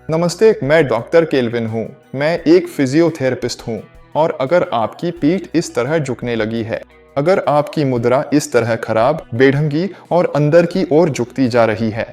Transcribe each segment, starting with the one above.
नमस्ते, मैं doctor kelvin हूँ। मैं एक फिजियोथेरेपिस्ट हूँ और अगर आपकी पीठ इस तरह झुकने लगी है, अगर आपकी मुद्रा इस तरह खराब, बेढंगी और अंदर की ओर झुकती जा रही है,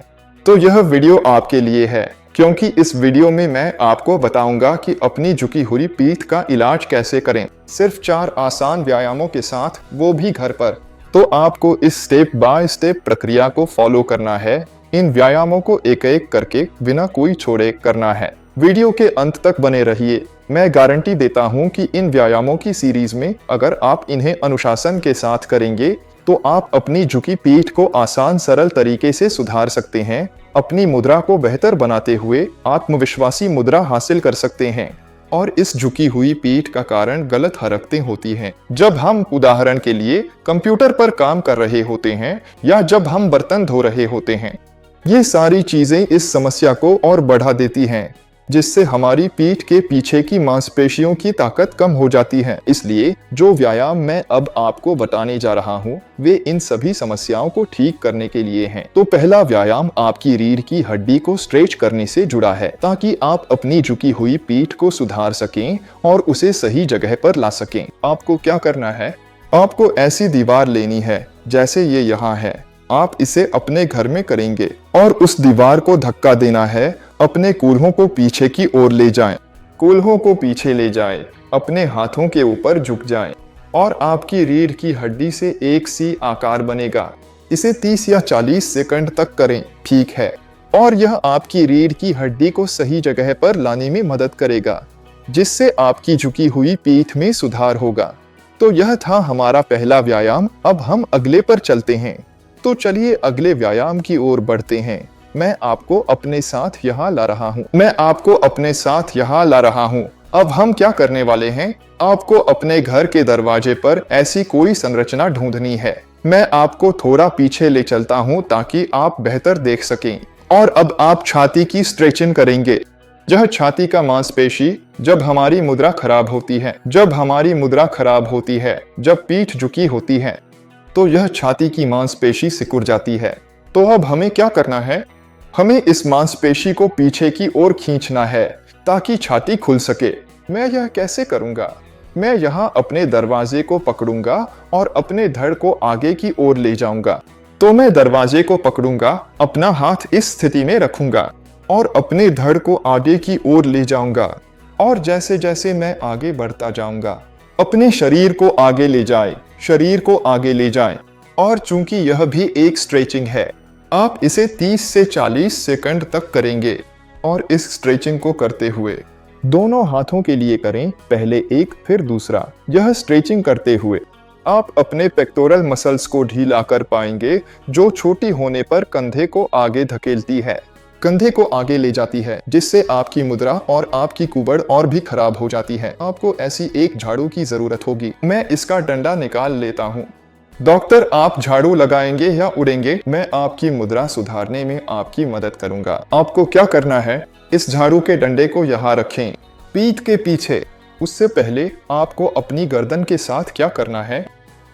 तो यह वीडियो आपके लिए है, क्योंकि इस वीडियो में मैं आपको बताऊंगा कि अपनी झुकी हुई पीठ का इलाज कैसे करें, सिर्फ 4 आसान व्यायामों के साथ, वो भी घर पर। तो आपको इस स्टेप बाय स्टेप प्रक्रिया को फॉलो करना है। इन व्यायामों को एक एक करके बिना कोई छोड़े करना है। वीडियो के अंत तक बने रहिए। मैं गारंटी देता हूं कि इन व्यायामों की सीरीज में अगर आप इन्हें अनुशासन के साथ करेंगे तो आप अपनी झुकी पीठ को आसान सरल तरीके से सुधार सकते हैं, अपनी मुद्रा को बेहतर बनाते हुए आत्मविश्वासी मुद्रा हासिल कर सकते हैं। और इस झुकी हुई पीठ का कारण गलत हरकतें होती हैं। जब हम उदाहरण के लिए कंप्यूटर पर काम कर रहे होते हैं या जब हम बर्तन धो रहे होते हैं, ये सारी चीजें इस समस्या को और बढ़ा देती हैं, जिससे हमारी पीठ के पीछे की मांसपेशियों की ताकत कम हो जाती है। इसलिए जो व्यायाम मैं अब आपको बताने जा रहा हूँ वे इन सभी समस्याओं को ठीक करने के लिए हैं। तो पहला व्यायाम आपकी रीढ़ की हड्डी को स्ट्रेच करने से जुड़ा है, ताकि आप अपनी झुकी हुई पीठ को सुधार सकें और उसे सही जगह पर ला सकें। आपको क्या करना है? आपको ऐसी दीवार लेनी है जैसे ये यहाँ है। आप इसे अपने घर में करेंगे और उस दीवार को धक्का देना है। अपने कूल्हों को पीछे की ओर ले जाएं। कूल्हों को पीछे ले जाएं। अपने हाथों के ऊपर झुक जाएं और आपकी रीढ़ की हड्डी से एक सी आकार बनेगा। इसे 30 या 40 सेकंड तक करें, ठीक है? और यह आपकी रीढ़ की हड्डी को सही जगह पर लाने में मदद करेगा, जिससे आपकी झुकी हुई पीठ में सुधार होगा। तो यह था हमारा पहला व्यायाम। अब हम अगले पर चलते हैं। तो चलिए अगले व्यायाम की ओर बढ़ते हैं। मैं आपको अपने साथ यहाँ ला रहा हूँ। अब हम क्या करने वाले हैं? आपको अपने घर के दरवाजे पर ऐसी कोई संरचना ढूंढनी है। मैं आपको थोड़ा पीछे ले चलता हूँ ताकि आप बेहतर देख सकें। और अब आप छाती की स्ट्रेचिंग करेंगे। यह छाती का मांसपेशी जब हमारी मुद्रा खराब होती है, जब पीठ झुकी होती है, तो यह छाती की मांसपेशी सिकुड़ जाती है। तो अब हमें क्या करना है? हमें इस मांसपेशी को पीछे की ओर खींचना है ताकि छाती खुल सके। मैं यह कैसे करूंगा? मैं यहाँ अपने दरवाजे को पकड़ूंगा और अपने धड़ को आगे की ओर ले जाऊंगा। तो मैं दरवाजे को पकड़ूंगा, अपना हाथ इस स्थिति में रखूंगा और अपने धड़ को आगे की ओर ले जाऊंगा। और जैसे जैसे मैं आगे बढ़ता जाऊंगा, अपने शरीर को आगे ले जाएं। और चूंकि यह भी एक स्ट्रेचिंग है, आप इसे 30 से 40 सेकंड तक करेंगे। और इस स्ट्रेचिंग को करते हुए दोनों हाथों के लिए करें, पहले एक फिर दूसरा। यह स्ट्रेचिंग करते हुए आप अपने पेक्टोरल मसल्स को ढीला कर पाएंगे, जो छोटी होने पर कंधे को आगे धकेलती है, कंधे को आगे ले जाती है, जिससे आपकी मुद्रा और आपकी कुबड़ और भी खराब हो जाती है। आपको ऐसी एक झाड़ू की जरूरत होगी। मैं इसका डंडा निकाल लेता हूँ। डॉक्टर, आप झाड़ू लगाएंगे या उड़ेंगे? मैं आपकी मुद्रा सुधारने में आपकी मदद करूंगा। आपको क्या करना है? इस झाड़ू के डंडे को यहाँ रखें, पीठ के पीछे। उससे पहले आपको अपनी गर्दन के साथ क्या करना है?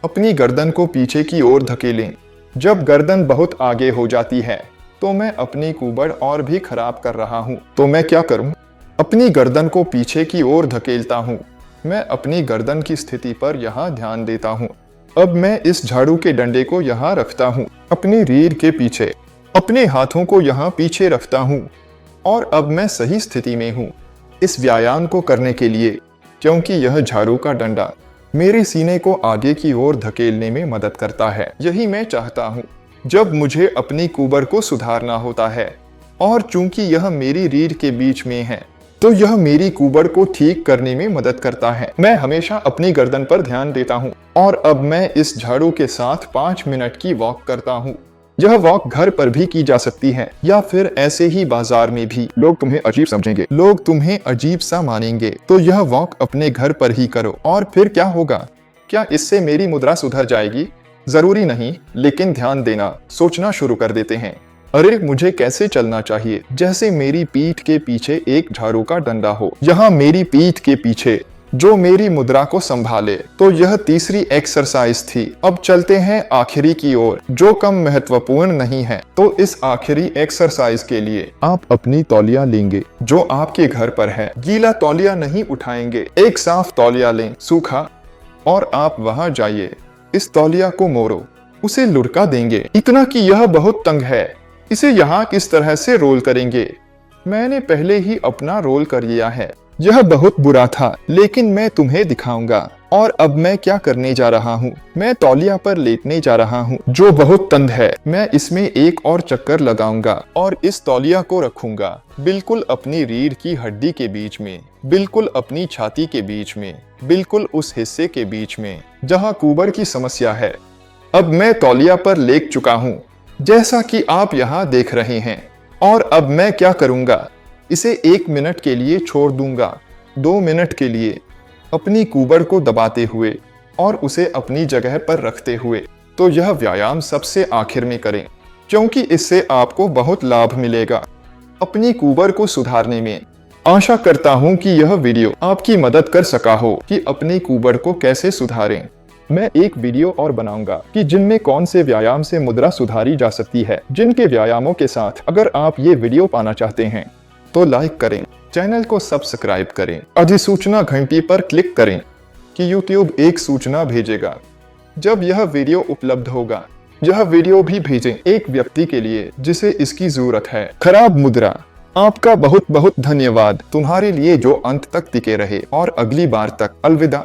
अपनी गर्दन को पीछे की ओर धकेलें। जब गर्दन बहुत आगे हो जाती है तो मैं अपनी कुबड़ और भी खराब कर रहा हूँ। तो मैं क्या करूँ? अपनी गर्दन को पीछे की ओर धकेलता हूँ। मैं अपनी गर्दन की स्थिति पर यहाँ ध्यान देता हूँ। अब मैं इस झाड़ू के डंडे को यहाँ रखता हूँ, अपनी रीढ़ के पीछे। अपने हाथों को यहाँ पीछे रखता हूँ और अब मैं सही स्थिति में हूँ इस व्यायाम को करने के लिए, क्योंकि यह झाड़ू का डंडा मेरे सीने को आगे की ओर धकेलने में मदद करता है। यही मैं चाहता हूँ जब मुझे अपनी कुबड़ को सुधारना होता है। और चूंकि यह मेरी रीढ़ के बीच में है, तो यह मेरी कुबड़ को ठीक करने में मदद करता है। मैं हमेशा अपनी गर्दन पर ध्यान देता हूँ। और अब मैं इस झाड़ू के साथ 5 मिनट की वॉक करता हूँ। यह वॉक घर पर भी की जा सकती है या फिर ऐसे ही बाजार में भी। लोग तुम्हें अजीब समझेंगे, लोग तुम्हें अजीब सा मानेंगे, तो यह वॉक अपने घर पर ही करो। और फिर क्या होगा? क्या इससे मेरी मुद्रा सुधर जाएगी? जरूरी नहीं, लेकिन ध्यान देना, सोचना शुरू कर देते हैं। अरे, मुझे कैसे चलना चाहिए? जैसे मेरी पीठ के पीछे एक झाड़ू का डंडा हो। यहाँ मेरी पीठ के पीछे जो मेरी मुद्रा को संभाले। तो यह तीसरी एक्सरसाइज थी। अब चलते हैं आखिरी की ओर, जो कम महत्वपूर्ण नहीं है। तो इस आखिरी एक्सरसाइज के लिए आप अपनी तौलिया लेंगे जो आपके घर पर है। गीला तौलिया नहीं उठाएंगे, एक साफ तौलिया लें, सूखा, और आप वहां जाइए। इस तौलिया को मोड़ो, उसे लुढ़का देंगे इतना कि यह बहुत तंग है। इसे यहाँ किस तरह से रोल करेंगे। मैंने पहले ही अपना रोल कर लिया है। यह बहुत बुरा था, लेकिन मैं तुम्हें दिखाऊंगा। और अब मैं क्या करने जा रहा हूँ, मैं तौलिया पर लेटने जा रहा हूँ जो बहुत तंग है। मैं इसमें एक और चक्कर लगाऊंगा और इस तौलिया को रखूंगा बिल्कुल अपनी रीढ़ की हड्डी के बीच में, बिल्कुल अपनी छाती के बीच में, बिल्कुल उस हिस्से के बीच में जहाँ कुबर की समस्या है। अब मैं तौलिया पर लेट चुका हूँ, जैसा कि आप यहाँ देख रहे हैं। और अब मैं क्या करूँगा, इसे 1 मिनट के लिए छोड़ दूंगा, 2 मिनट के लिए, अपनी कुबर को दबाते हुए और उसे अपनी जगह पर रखते हुए। तो यह व्यायाम सबसे आखिर में करें, क्योंकि इससे आपको बहुत लाभ मिलेगा अपनी कुबर को सुधारने में। आशा करता हूं कि यह वीडियो आपकी मदद कर सका हो कि अपनी कुबर को कैसे सुधारें। मैं एक वीडियो और बनाऊंगा कि जिनमें कौन से व्यायाम से मुद्रा सुधारी जा सकती है। जिनके व्यायामों के साथ अगर आप ये वीडियो पाना चाहते हैं तो लाइक करें, चैनल को सब्सक्राइब करें, अधिसूचना घंटी पर क्लिक करें कि YouTube एक सूचना भेजेगा जब यह वीडियो उपलब्ध होगा। यह वीडियो भी भेजें एक व्यक्ति के लिए जिसे इसकी जरूरत है। खराब मुद्रा, आपका बहुत बहुत धन्यवाद तुम्हारे लिए जो अंत तक टिके रहे। और अगली बार तक अलविदा।